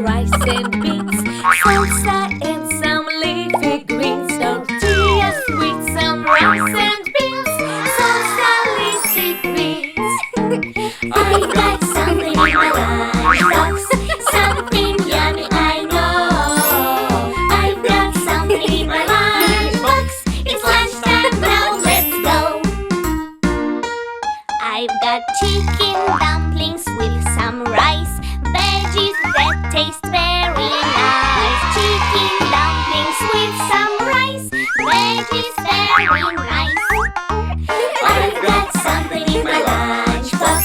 rice and beans, salsa and some leafy greens, tortillas with some rice and beans, salsa, leafy greens. I've got something in my lunchbox, something yummy I know. I've got something in my lunchbox. It's lunchtime now, let's go. I've got chicken dumplings with some rice, veggies that taste very nice. Chicken dumplings with some rice, veggies very nice. I've got something in my lunchbox,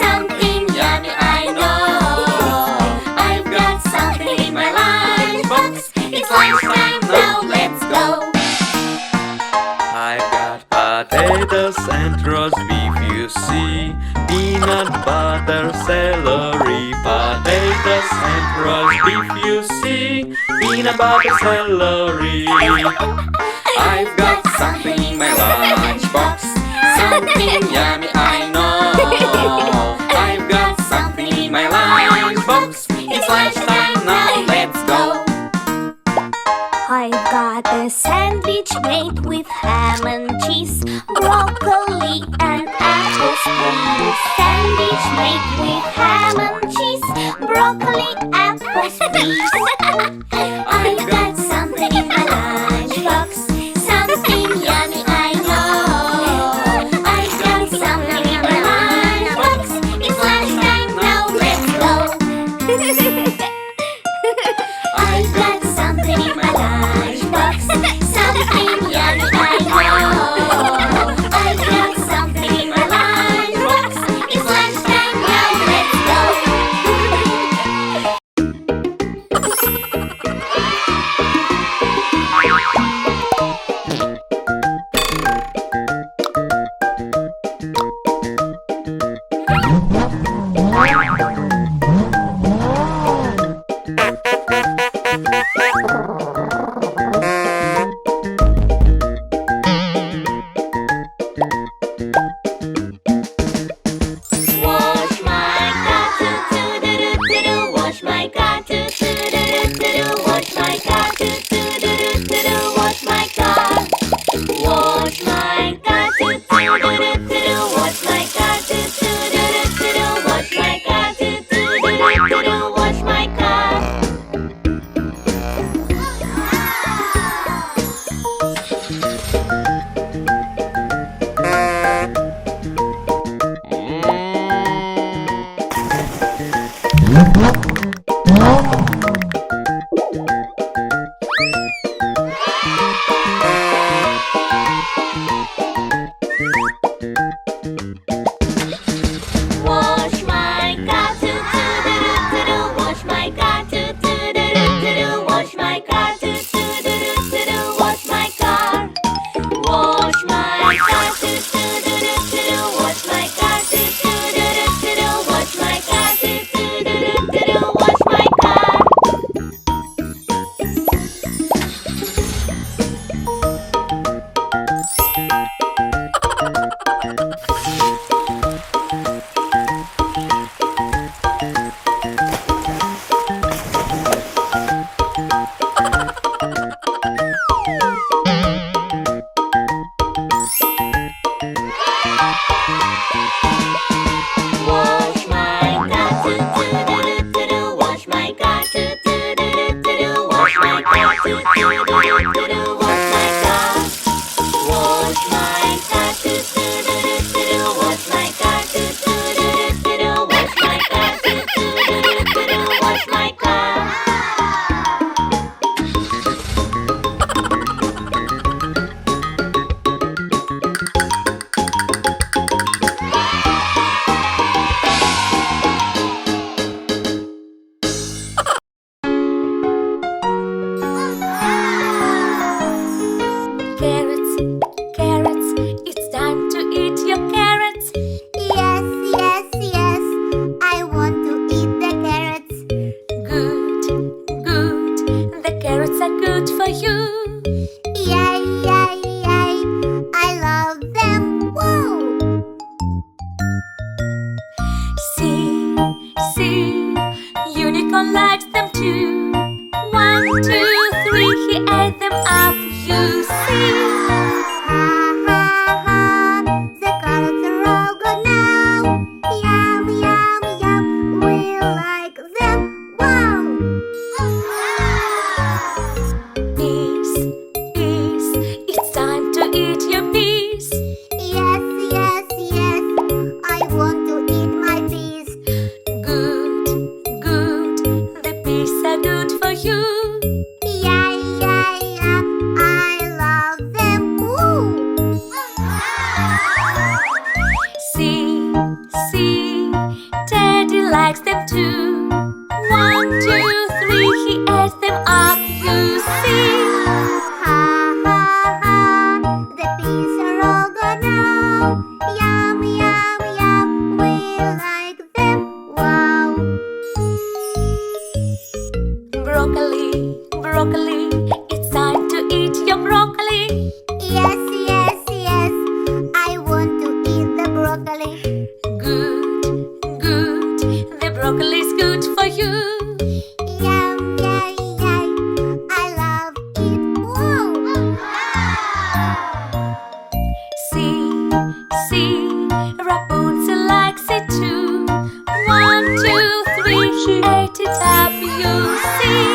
something yummy I know. I've got something in my lunchbox. It's lunchtime now, let's go. I've got potatoes and roast beef, you see, peanut butter, celery. Potatoes and roast beef, you see, peanut butter, celery. I've got something in my lunchbox, something yummy I know. I've got something in my lunchbox. It's lunchtime now, let's go. I've got a sandwich made with ham and cheese, broccoli and apples, please. Sandwich made with ham and cheese, broccoli, apples, please. I've got something in my lunchbox, something yummy I know. I've got something in my lunchbox. It's lunchtime now, let's go. I've got something in my lunchbox, something yummy I know. I've got something in my lunchbox. It's lunchtime now, let's go. Wash my car, doo-doo-doo-doo-doo. Wash my car, doo-doo-doo-doo-doo. Wash my car, doo-doo-doo-doo-doo. Wash my car. Wash my car, doo-doo-doo-doo-doo. Wash my car, doo-doo-doo-doo-doo. Wash my car, doo-doo-doo-doo-doo. Wash my car. Wash my car, doo-doo-doo-doo-doo. Wash my car, doo-doo-doo-doo-doo. Wash my car, doo-doo-doo-doo-doo. Wash my car. Wash my car, doo-doo-doo-doo-doo. Wash my car, doo-doo-doo-doo-doo. Wash my car, doo-doo-doo-doo-doo. Wash my car. Wash my car, doo-doo-doo-doo-doo. Wash my car, doo-doo-doo-doo-doo. Wash my car, doo-doo-doo-doo-doo. Wash my car. Wash my car, doo-doo-doo-doo-doo. Wash my car, doo-doo-doo-doo-doo. Wash my car, doo-doo-doo-doo-doo. Wash my car. Carrots, carrots, it's time to eat your carrots. Yes, yes, yes, I want to eat the carrots. Good, good, the carrots are good for you. Yay, yay, yay, I love them. Whoa! See, unicorn likes them too. two. 1, 2, 3, he ate them up, you see. Ha ha ha, the carrots are all gone now. Yum, yum, yum, we like them, wow! Peas, peas, it's time to eat your peas. Yes, yes, yes, I want to eat my peas. Good, good, the peas are good for you. Yeah, yeah, yeah, I love them, woo! See, see, Teddy likes them too. 1, 2, 3, he ate them up, you see. Ha ha ha, the peas are all gone now. Yum, yum, yum, we like them, wow! Broccoli, broccoli, it's time to eat your broccoli. Yes, yes, yes, I want to eat the broccoli. Good, good, the broccoli's good for you. Yum, yum, yum, I love it, wow! See, see, Rapunzel likes it too. 1, 2, 3, she ate it up, you see.